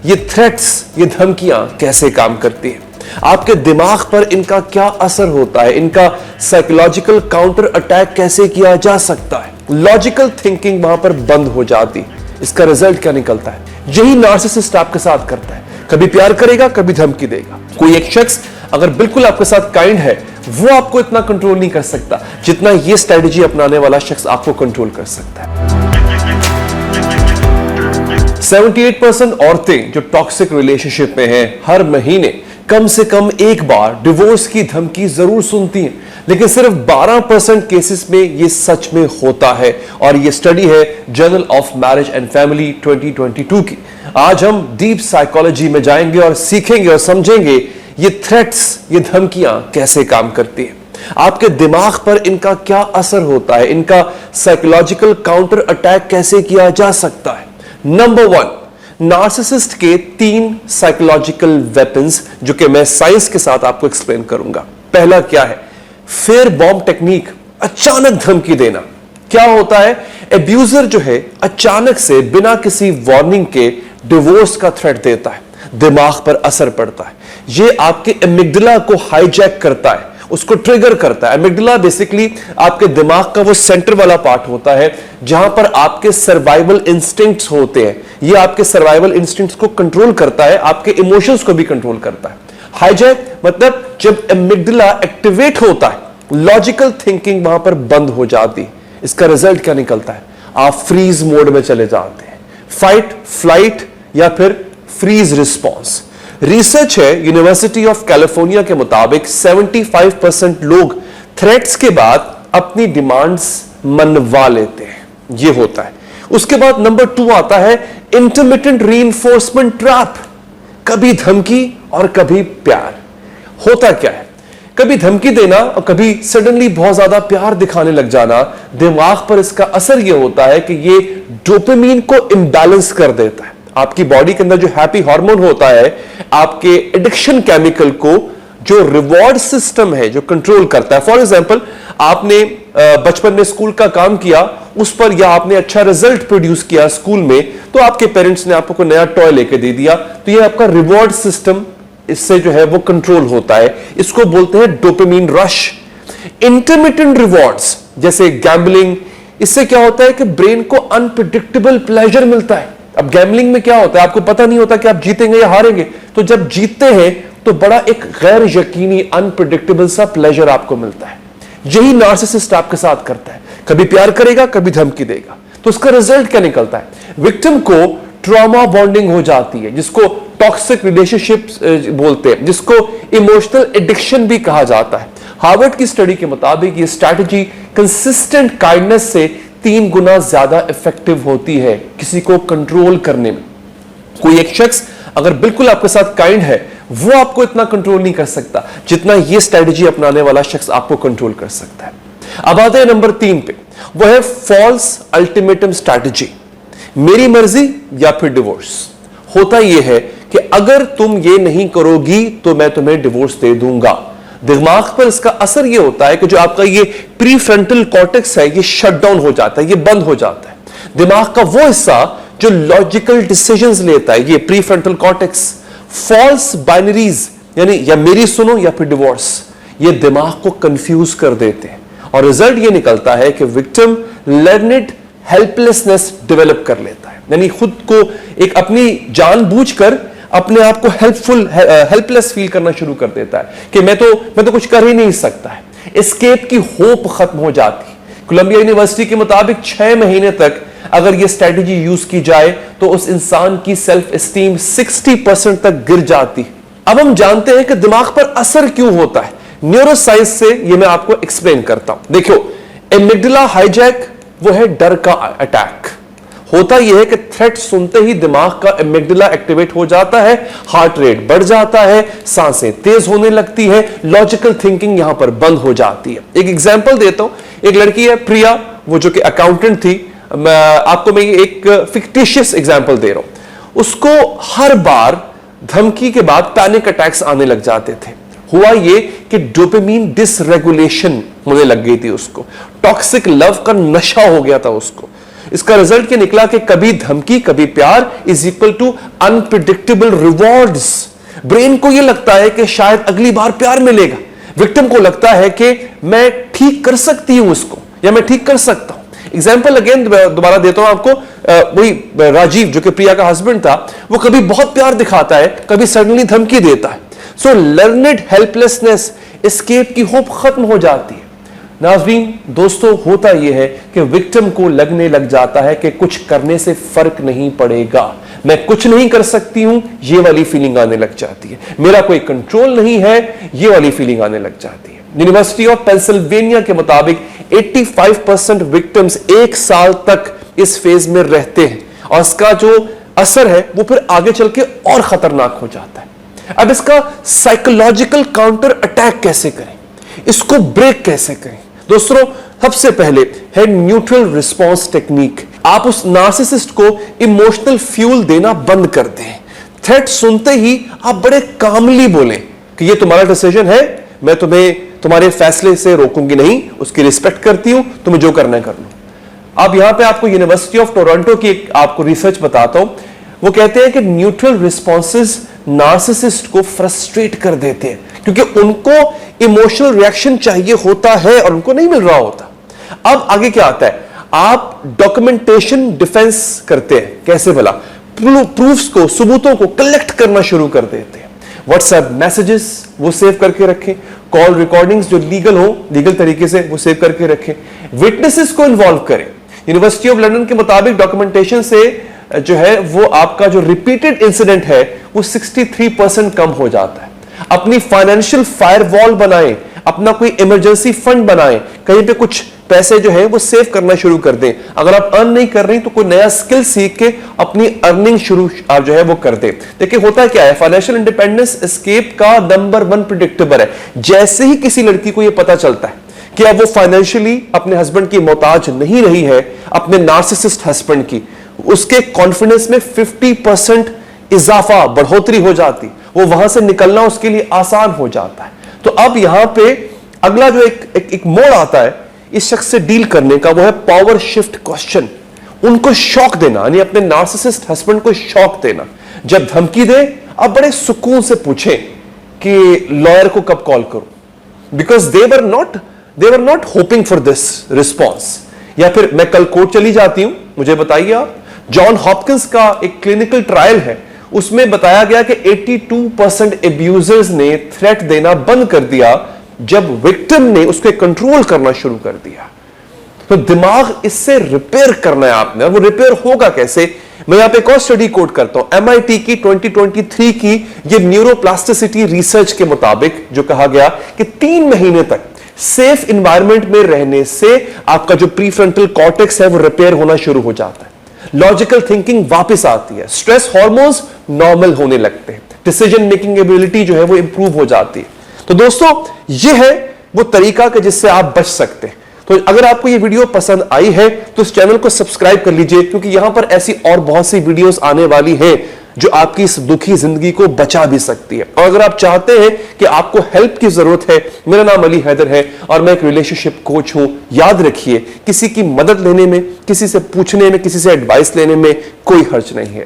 ये थ्रेट्स, ये धमकियां कैसे काम करती हैं, आपके दिमाग पर इनका क्या असर होता है, इनका साइकोलॉजिकल काउंटर अटैक कैसे किया जा सकता है, लॉजिकल थिंकिंग वहां पर बंद हो जाती, इसका रिजल्ट क्या निकलता है। यही नार्सिसिस्ट आपके साथ करता है, कभी प्यार करेगा, कभी धमकी देगा। कोई एक शख्स अगर बिल्कुल आपके साथ काइंड है, वो आपको इतना कंट्रोल नहीं कर सकता जितना ये स्ट्रेटजी अपनाने वाला शख्स आपको कंट्रोल कर सकता है। 78% औरतें जो टॉक्सिक रिलेशनशिप में हैं, हर महीने कम से कम एक बार डिवोर्स की धमकी जरूर सुनती हैं, लेकिन सिर्फ 12% केसेस में ये सच में होता है। और ये स्टडी है journal of marriage and family 2022 की। आज हम डीप साइकोलॉजी में जाएंगे और सीखेंगे और समझेंगे ये थ्रेट्स, ये धमकियां कैसे काम करती हैं, आपके दिमाग पर इनका क्या असर होता है, इनका साइकोलॉजिकल काउंटर अटैक कैसे किया जा सकता है। नंबर 1, नार्सिसिस्ट के 3 साइकोलॉजिकल वेपन्स जो कि मैं साइंस के साथ आपको एक्सप्लेन करूंगा। पहला क्या है? फेयर बॉम्ब टेक्निक, अचानक धमकी देना। क्या होता है? एब्यूजर जो है अचानक से बिना किसी वार्निंग के डिवोर्स का थ्रेट देता है, दिमाग पर असर पड़ता है, ये आपके एमिग्डाला को हाईजैक करता है, उसको ट्रिगर करता है। एमिग्डाला बेसिकली आपके दिमाग का वो सेंटर वाला पार्ट होता है जहां पर आपके सर्वाइवल इंस्टिंक्ट्स होते हैं। ये आपके सर्वाइवल इंस्टिंक्ट्स को कंट्रोल करता है, आपके इमोशंस को भी कंट्रोल करता है। हाईजैक मतलब जब एमिग्डाला एक्टिवेट होता है, लॉजिकल थिंकिंग वहां पर बंद हो जाती है। इसका रिजल्ट क्या निकलता है? आप फ्रीज मोड में चले जाते हैं, फाइट, फ्लाइट या फिर फ्रीज रिस्पॉन्स। रिसर्च है यूनिवर्सिटी ऑफ कैलिफोर्निया के मुताबिक 75% लोग थ्रेट्स के बाद अपनी डिमांड्स मनवा लेते हैं, ये होता है। उसके बाद नंबर 2 आता है इंटरमिटेंट रीइंफोर्समेंट ट्रैप, कभी धमकी और कभी प्यार। होता क्या है? कभी धमकी देना और कभी सडनली बहुत ज्यादा प्यार दिखाने लग जाना, दिमाग पर इसका असर यह होता है कि ये डोपामिन को इंबैलेंस कर देता है। आपकी बॉडी के अंदर जो हैप्पी हार्मोन होता है, आपके एडिक्शन केमिकल को जो रिवॉर्ड सिस्टम है जो कंट्रोल करता है। फॉर एग्जांपल, आपने बचपन में स्कूल का काम किया उस पर, या आपने अच्छा रिजल्ट प्रोड्यूस किया स्कूल में, तो आपके पेरेंट्स ने आपको कोई नया टॉय लेके दे दिया, तो ये आपका रिवॉर्ड सिस्टम इससे जो है वो कंट्रोल होता है। इसको बोलते हैं डोपामिन रश। इंटरमिटेंट रिवॉर्ड्स जैसे गैम्बलिंग, इससे क्या होता है कि ब्रेन को अनप्रिडिक्टेबल प्लेजर मिलता है। अब गैम्बलिंग में क्या होता है? आपको पता नहीं होता कि आप जीतेंगे या हारेंगे, तो जब जीतते हैं तो बड़ा एक गैर यकीनी अनप्रिडिक्टेबल सा प्लेजर आपको मिलता है। यही नार्सिसिस्ट आपके साथ करता है, कभी प्यार करेगा, कभी धमकी देगा। तो उसका रिजल्ट क्या निकलता है? विक्टिम को ट्रॉमा बॉन्डिंग हो जाती है, जिसको टॉक्सिक रिलेशनशिप बोलते हैं, जिसको इमोशनल एडिक्शन भी कहा जाता है। हार्वर्ड की स्टडी के मुताबिक ये स्ट्रैटेजी कंसिस्टेंट काइंडनेस से 3 गुना ज्यादा इफेक्टिव होती है किसी को कंट्रोल करने में। कोई एक शख्स अगर बिल्कुल आपके साथ काइंड है, वो आपको इतना कंट्रोल नहीं कर सकता जितना ये स्ट्रैटेजी अपनाने वाला शख्स आपको कंट्रोल कर सकता है। अब आते हैं नंबर 3 पे, वो है फॉल्स अल्टीमेटम स्ट्रैटेजी, मेरी मर्जी या फिर डिवोर्स। होता यह है कि अगर तुम ये नहीं करोगी तो मैं तुम्हें डिवोर्स दे दूंगा। दिमाग पर इसका असर यह होता है कि जो आपका ये प्रीफ्रंटल कॉर्टेक्स है, ये शट डाउन हो जाता है, ये बंद हो जाता है। दिमाग का वो हिस्सा जो लॉजिकल डिसीजंस लेता है, ये प्रीफ्रंटल कॉर्टेक्स, फॉल्स बाइनरीज यानी या मेरी सुनो या फिर डिवोर्स, ये दिमाग को कंफ्यूज कर देते हैं। और रिजल्ट ये निकलता है कि विक्टिम लर्नेड हेल्पलेसनेस डेवलप कर लेता है, यानी खुद को एक अपनी जानबूझकर अपने आप को हेल्पलेस फील करना शुरू कर देता है कि मैं तो कुछ कर ही नहीं सकता है। एस्केप की होप खत्म हो जाती है। कोलंबिया यूनिवर्सिटी के मुताबिक 6 महीने तक अगर यह स्ट्रेटजी यूज की जाए तो उस इंसान की सेल्फ एस्टीम 60% तक गिर जाती। अब हम जानते हैं कि दिमाग पर असर क्यों होता है। न्यूरोसाइंस से यह मैं आपको एक्सप्लेन करता हूं। देखो, एमिग्डाला हाईजैक वो है डर का अटैक। होता यह है कि थ्रेट सुनते ही दिमाग का एमिग्डाला एक्टिवेट हो जाता है, हार्ट रेट बढ़ जाता है, सांसें तेज होने लगती है, लॉजिकल थिंकिंग यहां पर बंद हो जाती है। एक एग्जांपल देता हूं। एक लड़की है प्रिया, वो जो कि अकाउंटेंट थी। आपको मैं एक फिक्टिशियस एग्जांपल दे रहा हूं। उसको हर बार धमकी के बाद पैनिक अटैक्स आने लग जाते थे। हुआ ये कि डोपामिन डिसरेगुलेशन होने लग गई थी उसको, टॉक्सिक लव का नशा हो गया था उसको। इसका रिजल्ट क्या निकला कि कभी धमकी कभी प्यार is equal to unpredictable rewards. Brain को यह लगता है कि शायद अगली बार प्यार मिलेगा, विक्टिम को लगता है कि मैं ठीक कर सकती हूं इसको या मैं ठीक कर सकता हूं। एग्जाम्पल अगेन दोबारा देता हूं आपको, वही राजीव जो कि प्रिया का हस्बैंड था, वो कभी बहुत प्यार दिखाता है, कभी सडनली धमकी देता है। सो लर्नेड हेल्पलेसनेस, एस्केप की होप खत्म हो जाती है। नाज़रीन दोस्तों, होता यह है कि विक्टिम को लगने लग जाता है कि कुछ करने से फर्क नहीं पड़ेगा, मैं कुछ नहीं कर सकती हूं, ये वाली फीलिंग आने लग जाती है, मेरा कोई कंट्रोल नहीं है, ये वाली फीलिंग आने लग जाती है। यूनिवर्सिटी ऑफ पेंसिल्वेनिया के मुताबिक 85% विक्टिम्स 1 साल तक इस फेज में रहते हैं और इसका जो असर है वो फिर आगे चल के और खतरनाक हो जाता है। अब इसका साइकोलॉजिकल काउंटर अटैक कैसे करें, इसको ब्रेक कैसे करें? दोस्तों, सबसे पहले है न्यूट्रल रिस्पॉन्स टेक्निक। आप उस नार्सिसिस्ट को इमोशनल फ्यूल देना बंद कर दें। थ्रेट सुनते ही आप बड़े कामली बोलें कि ये तुम्हारा डिसीजन है, मैं तुम्हें तुम्हारे फैसले से रोकूंगी नहीं, उसकी रिस्पेक्ट करती हूं, तुम्हें जो करना है कर लो। अब यहां पे आपको यूनिवर्सिटी ऑफ टोरंटो की एक आपको रिसर्च बताता हूं। वो कहते हैं कि न्यूट्रल रिस्पॉन्सेस नार्सिसिस्ट को फ्रस्ट्रेट कर देते हैं क्योंकि उनको इमोशनल रिएक्शन चाहिए होता है और उनको नहीं मिल रहा होता। अब आगे क्या आता है, आप डॉक्यूमेंटेशन डिफेंस करते हैं। कैसे भला? प्रूफ्स को, सबूतों को कलेक्ट करना शुरू कर देते हैं। व्हाट्सएप मैसेजेस वो सेव करके रखें, कॉल रिकॉर्डिंग्स जो लीगल हो, लीगल तरीके से वो सेव करके रखें, विटनेसेस को इन्वॉल्व करें। यूनिवर्सिटी ऑफ लंदन के मुताबिक डॉक्यूमेंटेशन से जो है वो आपका जो रिपीटेड इंसिडेंट है वो 63% कम हो जाता है। अपनी फाइनेंशियल फायरवॉल बनाएं, अपना कोई इमरजेंसी फंड बनाएं, कहीं पे कुछ पैसे जो है वो सेव करना शुरू कर दें। अगर आप अर्न नहीं कर रही तो कोई नया स्किल सीख के अपनी अर्निंग शुरू आप जो है वो कर दें। देखिए होता क्या है, फाइनेंशियल इंडिपेंडेंस एस्केप का नंबर 1 प्रेडिक्टेबल है। जैसे ही किसी लड़की को ये पता चलता है कि अब वो फाइनेंशियली अपने हस्बैंड की मोहताज नहीं रही है, अपने नार्सिसिस्ट हस्बैंड की, उसके कॉन्फिडेंस में 50% इजाफा, बढ़ोतरी हो जाती, वो वहां से निकलना उसके लिए आसान हो जाता है। तो अब यहां पे अगला जो एक मोड़ आता है इस शख्स से डील करने का, वो है पावर शिफ्ट क्वेश्चन। उनको शॉक देना, यानी अपने नार्सिसिस्ट हस्बैंड को शॉक देना। जब धमकी दे, अब बड़े सुकून से पूछें कि लॉयर को कब कॉल करूं, because they were not hoping for this response. या फिर मैं कल कोर्ट चली जाती हूं, मुझे बताइए आप। जॉन हॉपकिंस का एक क्लिनिकल ट्रायल है, उसमें बताया गया कि 82% एब्यूजर्स ने थ्रेट देना बंद कर दिया जब विक्टिम ने उसको कंट्रोल करना शुरू कर दिया। तो दिमाग इससे रिपेयर करना है आपने, और वो रिपेयर होगा कैसे? मैं यहां पे एक और स्टडी कोट करता हूं, MIT की 2023 की ये न्यूरोप्लास्टिसिटी रिसर्च के मुताबिक जो कहा गया कि 3 महीने तक सेफ इंवायरमेंट में रहने से आपका जो प्रीफ्रंटल कॉर्टेक्स है वो रिपेयर होना शुरू हो जाता है, लॉजिकल थिंकिंग वापस आती है, स्ट्रेस हार्मोन्स नॉर्मल होने लगते हैं, डिसीजन मेकिंग एबिलिटी जो है वो इंप्रूव हो जाती है। तो दोस्तों ये है वो तरीका कि जिससे आप बच सकते हैं। तो अगर आपको ये वीडियो पसंद आई है तो इस चैनल को सब्सक्राइब कर लीजिए, क्योंकि यहां पर ऐसी और बहुत सी वीडियोस आने वाली हैं जो आपकी इस दुखी जिंदगी को बचा भी सकती है। और अगर आप चाहते हैं कि आपको हेल्प की जरूरत है, मेरा नाम अली हैदर है और मैं एक रिलेशनशिप कोच हूं। याद रखिए, किसी की मदद लेने में, किसी से पूछने में, किसी से एडवाइस लेने में कोई हर्ज नहीं है।